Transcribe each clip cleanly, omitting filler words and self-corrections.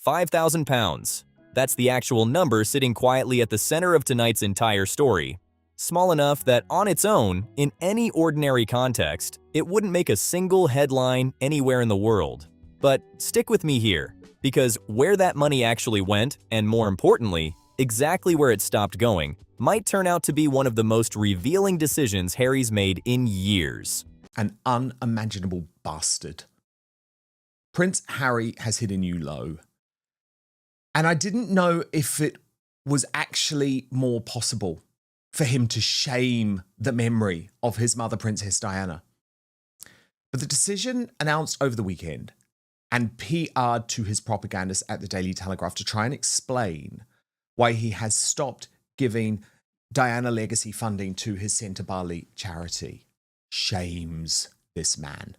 £5,000. That's the actual number sitting quietly at the center of tonight's entire story. Small enough that on its own, in any ordinary context, it wouldn't make a single headline anywhere in the world. But stick with me here, because where that money actually went, and more importantly, exactly where it stopped going, might turn out to be one of the most revealing decisions Harry's made in years. An unimaginable bastard. Prince Harry has hit a new low. And I didn't know if it was actually more possible for him to shame the memory of his mother, Princess Diana. But the decision announced over the weekend and PR'd to his propagandists at the Daily Telegraph to try and explain why he has stopped giving Diana legacy funding to his Sentebale charity shames this man.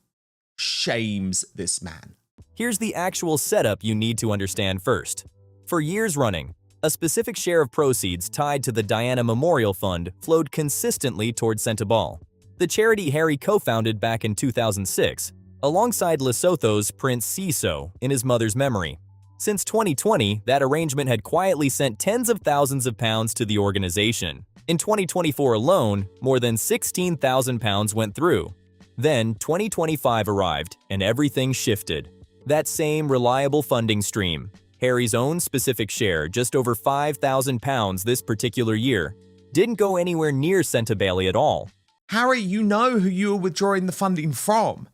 Shames this man. Here's the actual setup you need to understand first. For years running, a specific share of proceeds tied to the Diana Memorial Fund flowed consistently towards Sentebale, the charity Harry co-founded back in 2006, alongside Lesotho's Prince Seeiso in his mother's memory. Since 2020, that arrangement had quietly sent tens of thousands of pounds to the organization. In 2024 alone, more than £16,000 went through. Then 2025 arrived, and everything shifted. That same reliable funding stream, Harry's own specific share, just over £5,000 this particular year, didn't go anywhere near Sentebale at all. Harry, you know who you were withdrawing the funding from.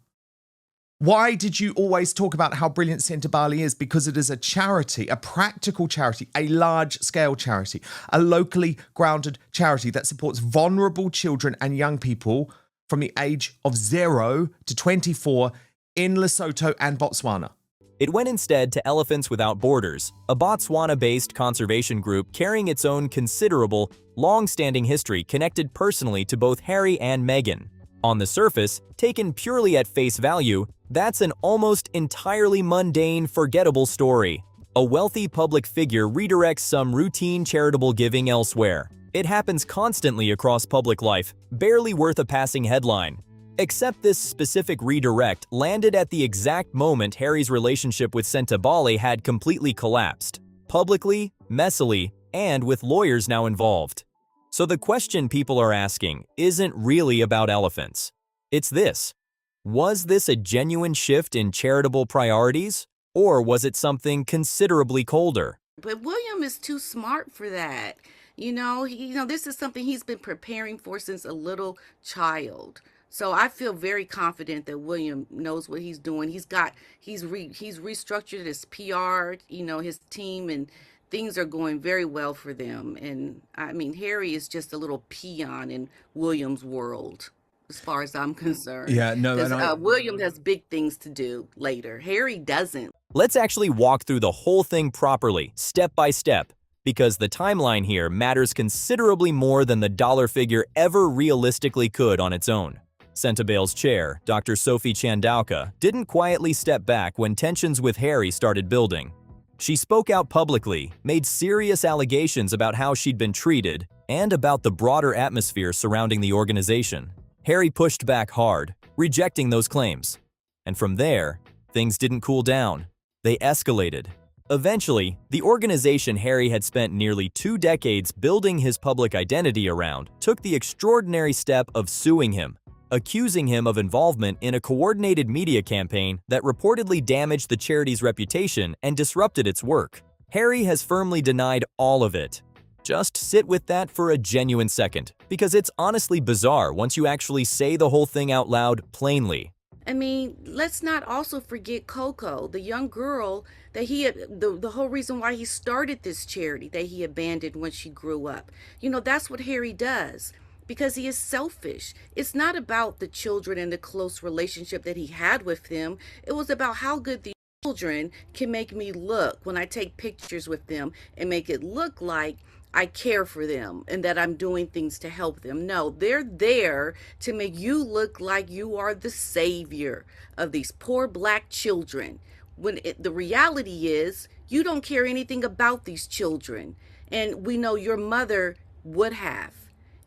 Why did you always talk about how brilliant Sentebale is? Because it is a charity, a practical charity, a large-scale charity, a locally grounded charity that supports vulnerable children and young people from the age of 0 to 24 in Lesotho and Botswana. It went instead to Elephants Without Borders, a Botswana-based conservation group carrying its own considerable, long-standing history connected personally to both Harry and Meghan. On the surface, taken purely at face value, that's an almost entirely mundane, forgettable story. A wealthy public figure redirects some routine charitable giving elsewhere. It happens constantly across public life, barely worth a passing headline. Except this specific redirect landed at the exact moment Harry's relationship with Sentebale had completely collapsed. Publicly, messily, and with lawyers now involved. So the question people are asking isn't really about elephants. It's this. Was this a genuine shift in charitable priorities? Or was it something considerably colder? But William is too smart for that. This is something he's been preparing for since a little child. So I feel very confident that William knows what he's doing. He's restructured his PR, his team, and things are going very well for them. And I mean, Harry is just a little peon in William's world, as far as I'm concerned. Yeah, no. William has big things to do later. Harry doesn't. Let's actually walk through the whole thing properly, step by step, because the timeline here matters considerably more than the dollar figure ever realistically could on its own. Sentebale's chair, Dr. Sophie Chandauka, didn't quietly step back when tensions with Harry started building. She spoke out publicly, made serious allegations about how she'd been treated, and about the broader atmosphere surrounding the organization. Harry pushed back hard, rejecting those claims. And from there, things didn't cool down. They escalated. Eventually, the organization Harry had spent nearly 2 decades building his public identity around took the extraordinary step of suing him, accusing him of involvement in a coordinated media campaign that reportedly damaged the charity's reputation and disrupted its work. Harry has firmly denied all of it. Just sit with that for a genuine second, because it's honestly bizarre once you actually say the whole thing out loud plainly. I mean, let's not also forget Coco, the young girl that the whole reason why he started this charity that he abandoned when she grew up. That's what Harry does. Because he is selfish. It's not about the children and the close relationship that he had with them. It was about how good the children can make me look when I take pictures with them and make it look like I care for them and that I'm doing things to help them. No, they're there to make you look like you are the savior of these poor Black children. When the reality is, you don't care anything about these children. And we know your mother would have.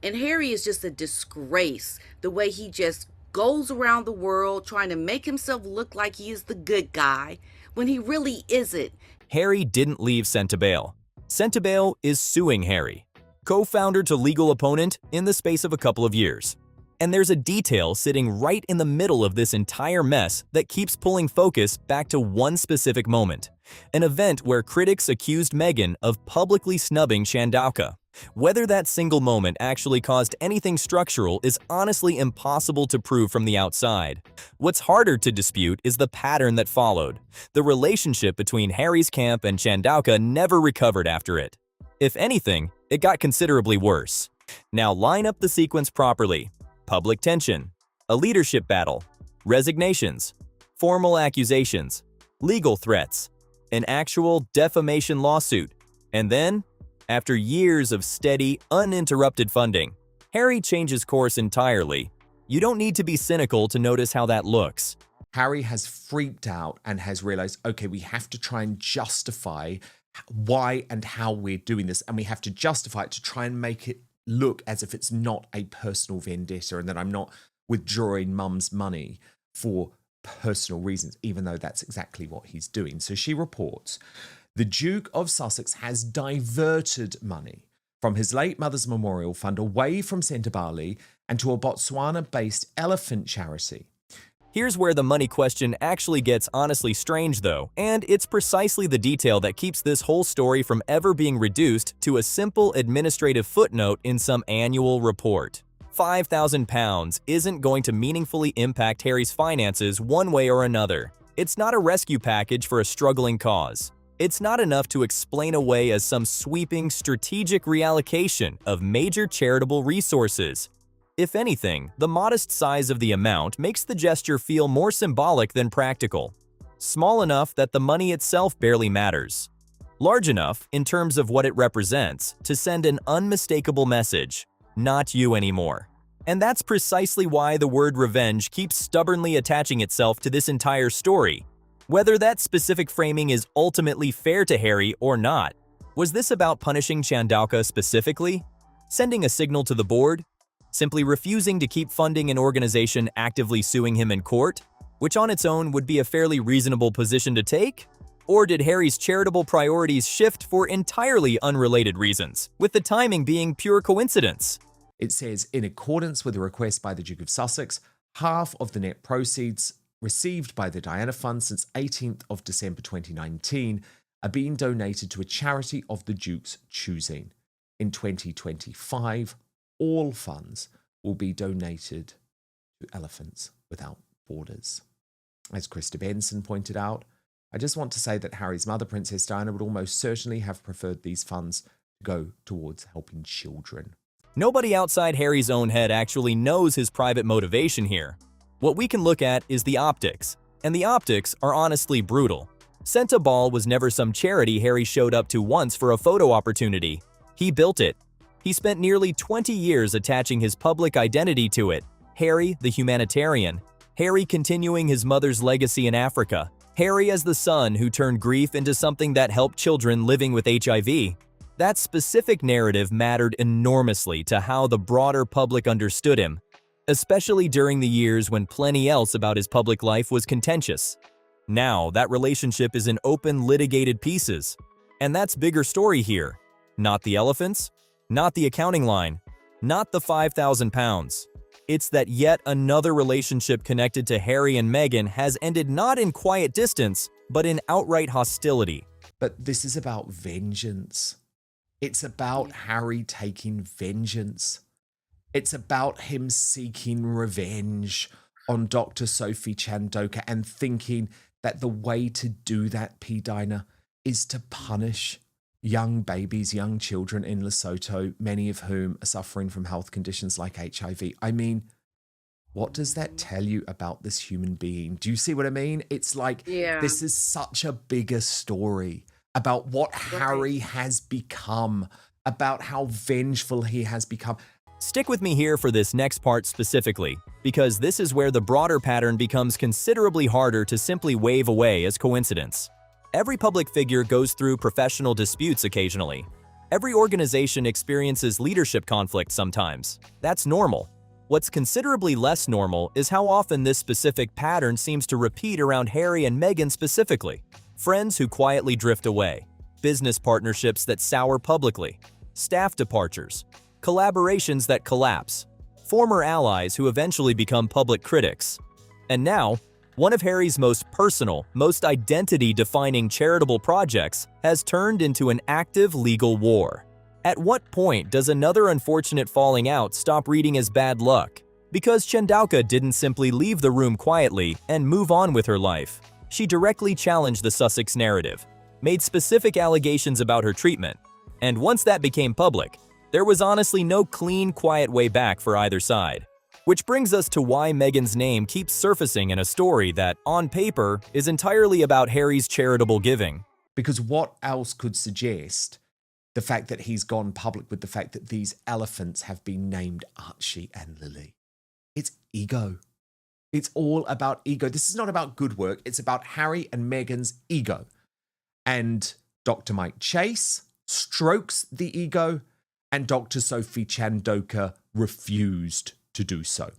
And Harry is just a disgrace, the way he just goes around the world trying to make himself look like he is the good guy when he really isn't. Harry didn't leave Sentebale. Sentebale is suing Harry, co-founder to legal opponent, in the space of a couple of years. And there's a detail sitting right in the middle of this entire mess that keeps pulling focus back to one specific moment, an event where critics accused Meghan of publicly snubbing Shandauka. Whether that single moment actually caused anything structural is honestly impossible to prove from the outside. What's harder to dispute is the pattern that followed. The relationship between Harry's camp and Shandauka never recovered after it. If anything, it got considerably worse. Now line up the sequence properly. Public tension, a leadership battle, resignations, formal accusations, legal threats, an actual defamation lawsuit, and then, after years of steady, uninterrupted funding, Harry changes course entirely. You don't need to be cynical to notice how that looks. Harry has freaked out and has realized, okay, we have to try and justify why and how we're doing this. And we have to justify it to try and make it look as if it's not a personal vendetta and that I'm not withdrawing mum's money for personal reasons, even though that's exactly what he's doing. So she reports, the Duke of Sussex has diverted money from his late mother's memorial fund away from Sentebale and to a Botswana-based elephant charity. Here's where the money question actually gets honestly strange though, and it's precisely the detail that keeps this whole story from ever being reduced to a simple administrative footnote in some annual report. £5,000 isn't going to meaningfully impact Harry's finances one way or another. It's not a rescue package for a struggling cause. It's not enough to explain away as some sweeping strategic reallocation of major charitable resources. If anything, the modest size of the amount makes the gesture feel more symbolic than practical. Small enough that the money itself barely matters. Large enough, in terms of what it represents, to send an unmistakable message: not you anymore. And that's precisely why the word revenge keeps stubbornly attaching itself to this entire story. Whether that specific framing is ultimately fair to Harry or not. Was this about punishing Chandauka specifically? Sending a signal to the board? Simply refusing to keep funding an organization actively suing him in court, which on its own would be a fairly reasonable position to take? Or did Harry's charitable priorities shift for entirely unrelated reasons, with the timing being pure coincidence? It says, in accordance with the request by the Duke of Sussex, half of the net proceeds received by the Diana Fund since 18th of December 2019 are being donated to a charity of the Duke's choosing. In 2025, all funds will be donated to Elephants Without Borders. As Krista Benson pointed out, I just want to say that Harry's mother, Princess Diana, would almost certainly have preferred these funds to go towards helping children. Nobody outside Harry's own head actually knows his private motivation here. What we can look at is the optics, and the optics are honestly brutal. Sentebale was never some charity Harry showed up to once for a photo opportunity. He built it. He spent nearly 20 years attaching his public identity to it. Harry, the humanitarian. Harry continuing his mother's legacy in Africa. Harry as the son who turned grief into something that helped children living with HIV. That specific narrative mattered enormously to how the broader public understood him, especially during the years when plenty else about his public life was contentious. Now, that relationship is in open, litigated pieces. And that's bigger story here. Not the elephants, not the accounting line, not the £5,000. It's that yet another relationship connected to Harry and Meghan has ended not in quiet distance, but in outright hostility. But this is about vengeance. It's about Harry taking vengeance. It's about him seeking revenge on Dr. Sophie Chandauka and thinking that the way to do that, P. Dinah, is to punish young babies, young children in Lesotho, many of whom are suffering from health conditions like HIV. I mean, what does that tell you about this human being? Do you see what I mean? It's like, This is such a bigger story about what Harry has become, about how vengeful he has become. Stick with me here for this next part specifically, because this is where the broader pattern becomes considerably harder to simply wave away as coincidence. Every public figure goes through professional disputes occasionally. Every organization experiences leadership conflict sometimes. That's normal. What's considerably less normal is how often this specific pattern seems to repeat around Harry and Meghan specifically. friends who quietly drift away, business partnerships that sour publicly, staff departures, collaborations that collapse, former allies who eventually become public critics. And now, one of Harry's most personal, most identity-defining charitable projects has turned into an active legal war. At what point does another unfortunate falling out stop reading as bad luck? Because Chandauka didn't simply leave the room quietly and move on with her life. She directly challenged the Sussex narrative, made specific allegations about her treatment, and once that became public, there was honestly no clean, quiet way back for either side. Which brings us to why Meghan's name keeps surfacing in a story that, on paper, is entirely about Harry's charitable giving. Because what else could suggest the fact that he's gone public with the fact that these elephants have been named Archie and Lily? It's ego. It's all about ego. This is not about good work. It's about Harry and Meghan's ego. And Dr. Mike Chase strokes the ego, and Dr. Sophie Chandauka refused to do so.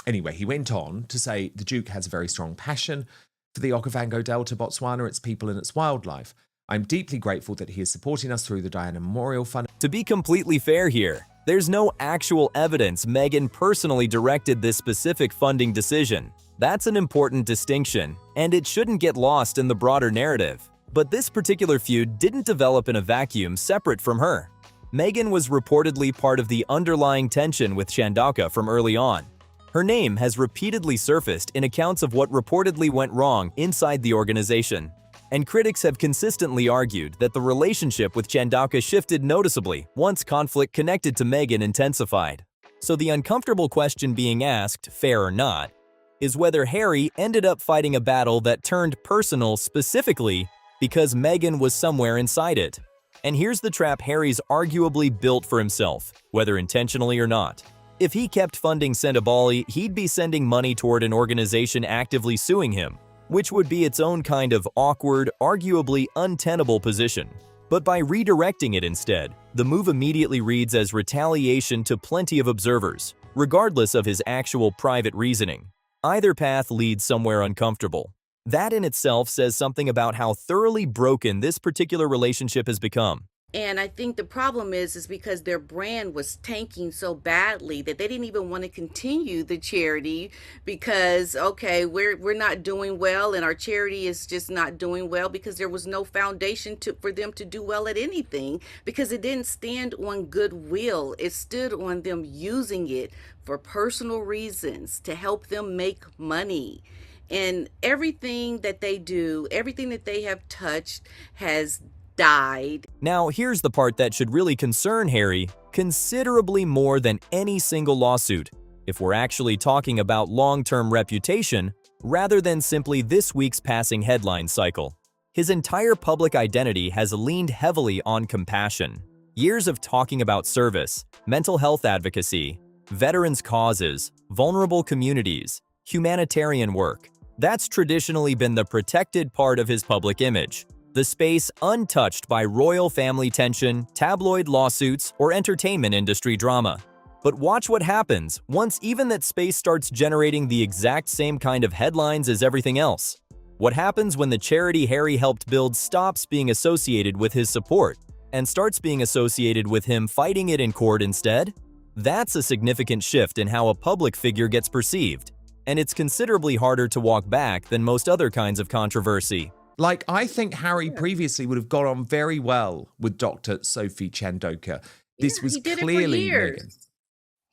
Anyway, he went on to say the Duke has a very strong passion for the Okavango Delta, Botswana, its people and its wildlife. I'm deeply grateful that he is supporting us through the Diana Memorial Fund. To be completely fair here, there's no actual evidence Meghan personally directed this specific funding decision. That's an important distinction, and it shouldn't get lost in the broader narrative. But this particular feud didn't develop in a vacuum separate from her. Meghan was reportedly part of the underlying tension with Chandauka from early on. Her name has repeatedly surfaced in accounts of what reportedly went wrong inside the organization. And critics have consistently argued that the relationship with Chandauka shifted noticeably once conflict connected to Meghan intensified. So the uncomfortable question being asked, fair or not, is whether Harry ended up fighting a battle that turned personal specifically because Meghan was somewhere inside it. And here's the trap Harry's arguably built for himself, whether intentionally or not. If he kept funding Sentebale, he'd be sending money toward an organization actively suing him, which would be its own kind of awkward, arguably untenable position. But by redirecting it instead, the move immediately reads as retaliation to plenty of observers, regardless of his actual private reasoning. Either path leads somewhere uncomfortable. That in itself says something about how thoroughly broken this particular relationship has become. And I think the problem is because their brand was tanking so badly that they didn't even want to continue the charity because, okay, we're not doing well and our charity is just not doing well because there was no foundation for them to do well at anything because it didn't stand on goodwill. It stood on them using it for personal reasons to help them make money. And everything that they do, everything that they have touched has died. Now, here's the part that should really concern Harry considerably more than any single lawsuit, if we're actually talking about long-term reputation rather than simply this week's passing headline cycle. His entire public identity has leaned heavily on compassion. Years of talking about service, mental health advocacy, veterans' causes, vulnerable communities, humanitarian work. That's traditionally been the protected part of his public image. The space untouched by royal family tension, tabloid lawsuits, or entertainment industry drama. But watch what happens once even that space starts generating the exact same kind of headlines as everything else. What happens when the charity Harry helped build stops being associated with his support and starts being associated with him fighting it in court instead? That's a significant shift in how a public figure gets perceived, and it's considerably harder to walk back than most other kinds of controversy. Like, I think Harry previously would have got on very well with Dr. Sophie Chandauka. This was clearly Meghan.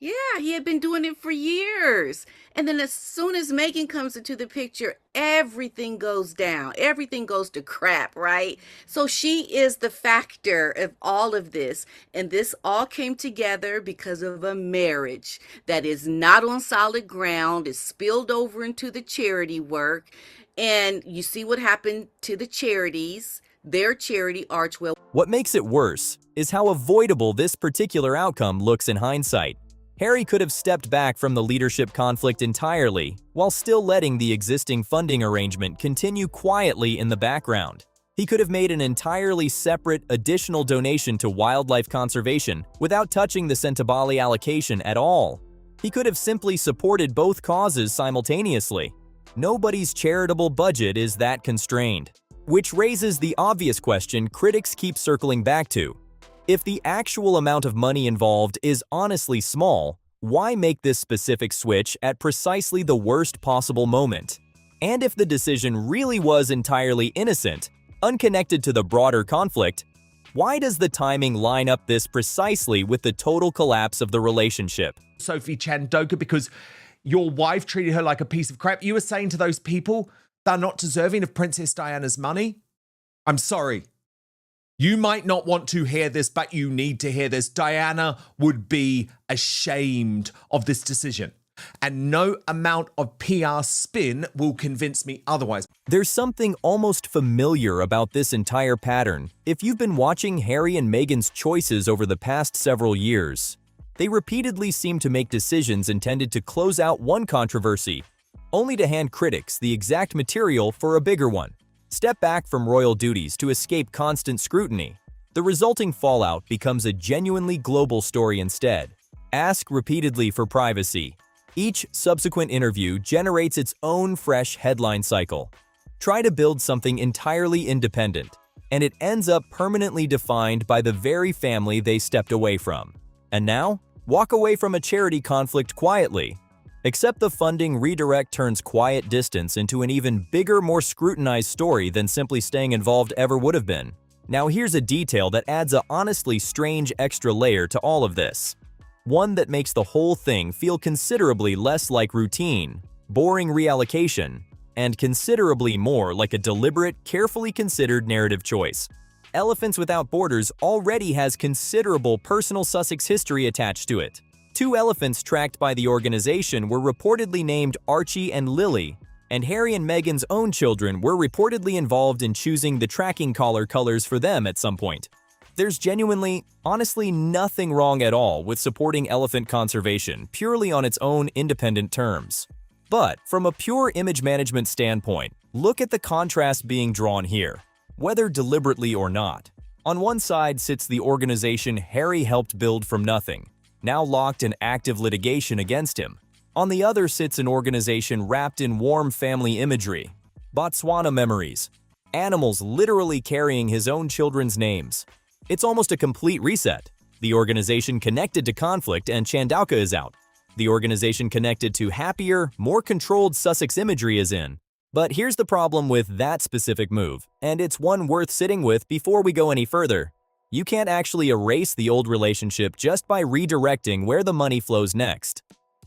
Yeah, he had been doing it for years. And then as soon as Meghan comes into the picture, everything goes down. Everything goes to crap, right? So she is the factor of all of this. And this all came together because of a marriage that is not on solid ground. It's spilled over into the charity work. And you see what happened to the charities, their charity, Archwell. What makes it worse is how avoidable this particular outcome looks in hindsight. Harry could have stepped back from the leadership conflict entirely, while still letting the existing funding arrangement continue quietly in the background. He could have made an entirely separate, additional donation to wildlife conservation without touching the Sentebale allocation at all. He could have simply supported both causes simultaneously. Nobody's charitable budget is that constrained. Which raises the obvious question critics keep circling back to. If the actual amount of money involved is honestly small, why make this specific switch at precisely the worst possible moment? And if the decision really was entirely innocent, unconnected to the broader conflict, why does the timing line up this precisely with the total collapse of the relationship? Sophie Chandauka, because your wife treated her like a piece of crap. You were saying to those people they're not deserving of Princess Diana's money? I'm sorry. You might not want to hear this, but you need to hear this. Diana would be ashamed of this decision. And no amount of PR spin will convince me otherwise. There's something almost familiar about this entire pattern. If you've been watching Harry and Meghan's choices over the past several years, they repeatedly seem to make decisions intended to close out one controversy, only to hand critics the exact material for a bigger one. Step back from royal duties to escape constant scrutiny. The resulting fallout becomes a genuinely global story instead. Ask repeatedly for privacy. Each subsequent interview generates its own fresh headline cycle. Try to build something entirely independent, and it ends up permanently defined by the very family they stepped away from. And now, walk away from a charity conflict quietly. Except the funding redirect turns quiet distance into an even bigger, more scrutinized story than simply staying involved ever would have been. Now here's a detail that adds a honestly strange extra layer to all of this. One that makes the whole thing feel considerably less like routine, boring reallocation, and considerably more like a deliberate, carefully considered narrative choice. Elephants Without Borders already has considerable personal Sussex history attached to it. 2 elephants tracked by the organization were reportedly named Archie and Lily, and Harry and Meghan's own children were reportedly involved in choosing the tracking collar colors for them at some point. There's genuinely, honestly nothing wrong at all with supporting elephant conservation purely on its own independent terms. But from a pure image management standpoint, look at the contrast being drawn here, whether deliberately or not. On one side sits the organization Harry helped build from nothing, now locked in active litigation against him. On the other sits an organization wrapped in warm family imagery, Botswana memories, animals literally carrying his own children's names. It's almost a complete reset. The organization connected to conflict and Chandauka is out. The organization connected to happier, more controlled Sussex imagery is in. But here's the problem with that specific move, and it's one worth sitting with before we go any further. You can't actually erase the old relationship just by redirecting where the money flows next.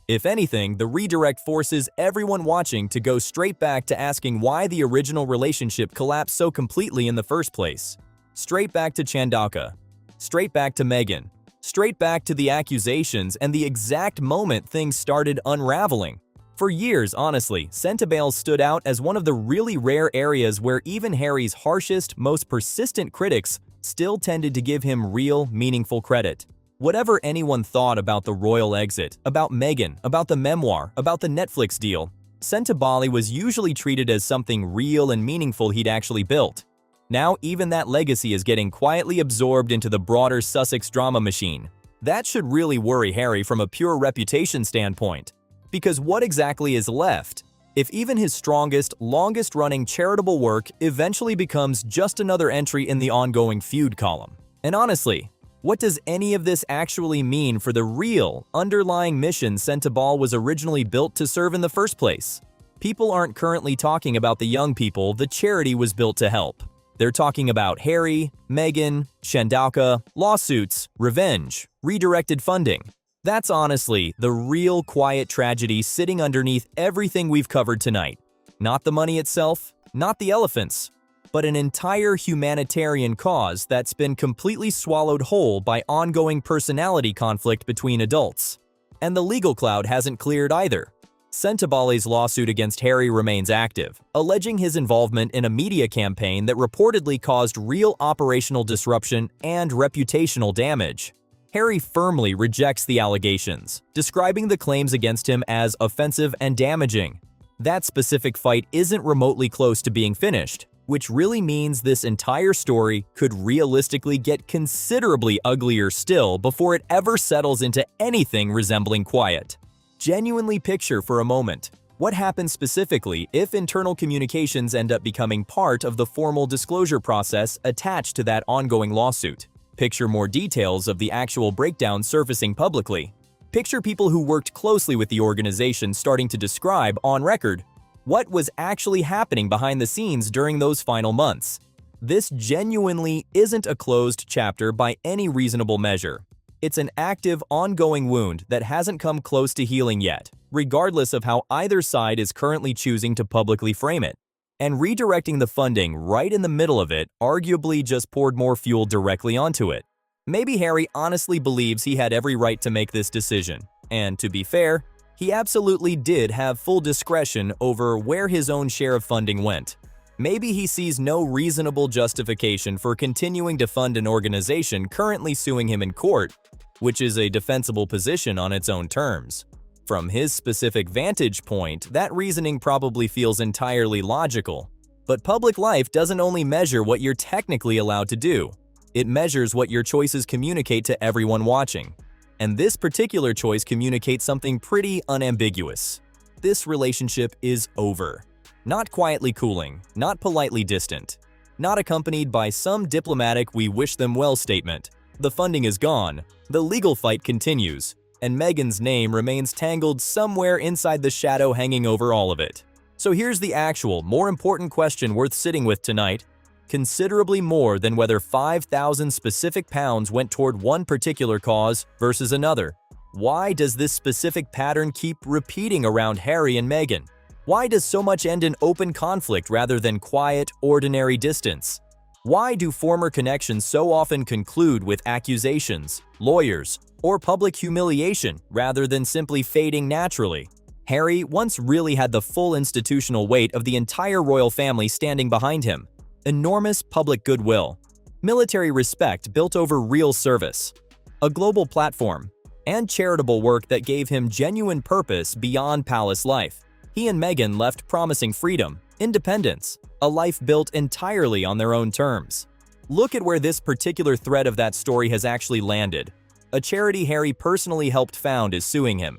If anything, the redirect forces everyone watching to go straight back to asking why the original relationship collapsed so completely in the first place. Straight back to Chandauka, straight back to Meghan, straight back to the accusations and the exact moment things started unraveling. For years, honestly, Sentebale stood out as one of the really rare areas where even Harry's harshest, most persistent critics still tended to give him real, meaningful credit. Whatever anyone thought about the royal exit, about Meghan, about the memoir, about the Netflix deal, Sentebale was usually treated as something real and meaningful he'd actually built. Now even that legacy is getting quietly absorbed into the broader Sussex drama machine. That should really worry Harry from a pure reputation standpoint. Because what exactly is left if even his strongest, longest-running charitable work eventually becomes just another entry in the ongoing Feud column? And honestly, what does any of this actually mean for the real, underlying mission Sentebale was originally built to serve in the first place? People aren't currently talking about the young people the charity was built to help. They're talking about Harry, Meghan, Chandauka, lawsuits, revenge, redirected funding. That's honestly the real quiet tragedy sitting underneath everything we've covered tonight. Not the money itself, not the elephants, but an entire humanitarian cause that's been completely swallowed whole by ongoing personality conflict between adults. And the legal cloud hasn't cleared either. Sentebale's lawsuit against Harry remains active, alleging his involvement in a media campaign that reportedly caused real operational disruption and reputational damage. Harry firmly rejects the allegations, describing the claims against him as offensive and damaging. That specific fight isn't remotely close to being finished, which really means this entire story could realistically get considerably uglier still before it ever settles into anything resembling quiet. Genuinely picture for a moment What happens specifically if internal communications end up becoming part of the formal disclosure process attached to that ongoing lawsuit? Picture more details of the actual breakdown surfacing publicly. Picture people who worked closely with the organization starting to describe, on record, what was actually happening behind the scenes during those final months. This genuinely isn't a closed chapter by any reasonable measure. It's an active, ongoing wound that hasn't come close to healing yet, regardless of how either side is currently choosing to publicly frame it. And redirecting the funding right in the middle of it arguably just poured more fuel directly onto it. Maybe Harry honestly believes he had every right to make this decision, and to be fair, he absolutely did have full discretion over where his own share of funding went. Maybe he sees no reasonable justification for continuing to fund an organization currently suing him in court, which is a defensible position on its own terms. From his specific vantage point, that reasoning probably feels entirely logical. But public life doesn't only measure what you're technically allowed to do. It measures what your choices communicate to everyone watching. And this particular choice communicates something pretty unambiguous. This relationship is over. Not quietly cooling, not politely distant, not accompanied by some diplomatic "we wish them well" statement. The funding is gone, the legal fight continues, and Meghan's name remains tangled somewhere inside the shadow hanging over all of it. So here's the actual, more important question worth sitting with tonight. Considerably more than whether 5,000 specific pounds went toward one particular cause versus another. Why does this specific pattern keep repeating around Harry and Meghan? Why does so much end in open conflict rather than quiet, ordinary distance? Why do former connections so often conclude with accusations, lawyers, or public humiliation rather than simply fading naturally? Harry once really had the full institutional weight of the entire royal family standing behind him. Enormous public goodwill, military respect built over real service, a global platform, and charitable work that gave him genuine purpose beyond palace life. He and Meghan left promising freedom, independence, a life built entirely on their own terms. Look at where this particular thread of that story has actually landed. A charity Harry personally helped found is suing him.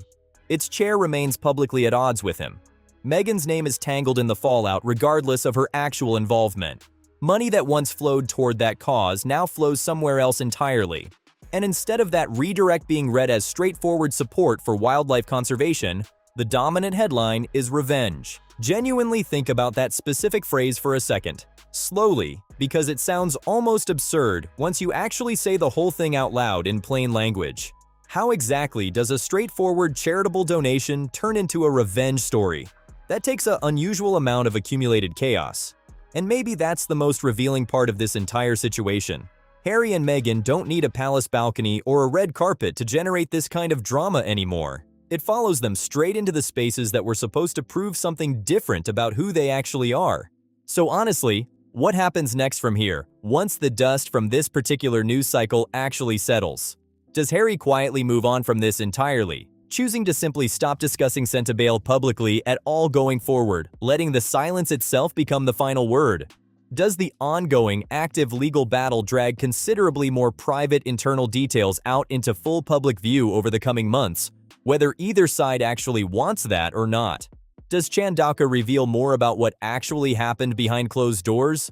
Its chair remains publicly at odds with him. Meghan's name is tangled in the fallout regardless of her actual involvement. Money that once flowed toward that cause now flows somewhere else entirely. And instead of that redirect being read as straightforward support for wildlife conservation, the dominant headline is revenge. Genuinely think about that specific phrase for a second. Slowly, because it sounds almost absurd once you actually say the whole thing out loud in plain language. How exactly does a straightforward charitable donation turn into a revenge story? That takes an unusual amount of accumulated chaos. And maybe that's the most revealing part of this entire situation. Harry and Meghan don't need a palace balcony or a red carpet to generate this kind of drama anymore. It follows them straight into the spaces that were supposed to prove something different about who they actually are. So honestly, what happens next from here, once the dust from this particular news cycle actually settles? Does Harry quietly move on from this entirely, choosing to simply stop discussing Sentebale publicly at all going forward, letting the silence itself become the final word? Does the ongoing, active legal battle drag considerably more private internal details out into full public view over the coming months, whether either side actually wants that or not? Does Chandauka reveal more about what actually happened behind closed doors?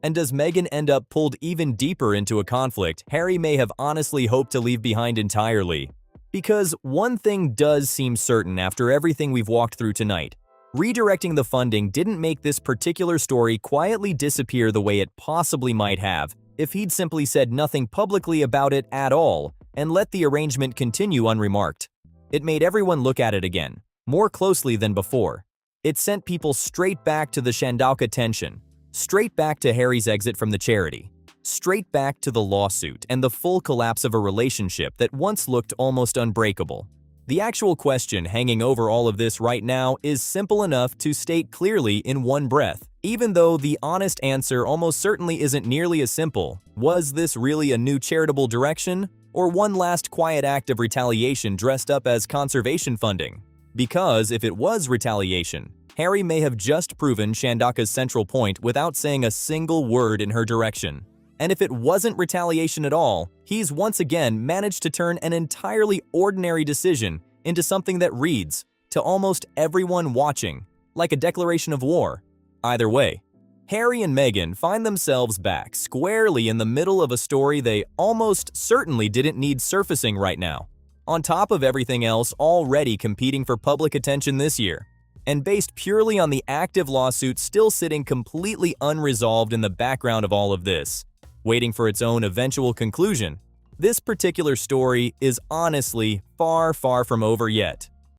And does Meghan end up pulled even deeper into a conflict Harry may have honestly hoped to leave behind entirely? Because one thing does seem certain after everything we've walked through tonight. Redirecting the funding didn't make this particular story quietly disappear the way it possibly might have if he'd simply said nothing publicly about it at all and let the arrangement continue unremarked. It made everyone look at it again, more closely than before. It sent people straight back to the Chandauka tension, straight back to Harry's exit from the charity, straight back to the lawsuit and the full collapse of a relationship that once looked almost unbreakable. The actual question hanging over all of this right now is simple enough to state clearly in one breath, even though the honest answer almost certainly isn't nearly as simple. Was this really a new charitable direction, or one last quiet act of retaliation dressed up as conservation funding? Because if it was retaliation, Harry may have just proven Chandauka's central point without saying a single word in her direction. And if it wasn't retaliation at all, he's once again managed to turn an entirely ordinary decision into something that reads, to almost everyone watching, like a declaration of war. Either way, Harry and Meghan find themselves back squarely in the middle of a story they almost certainly didn't need surfacing right now, on top of everything else already competing for public attention this year. And based purely on the active lawsuit still sitting completely unresolved in the background of all of this, waiting for its own eventual conclusion, this particular story is honestly far, far from over yet.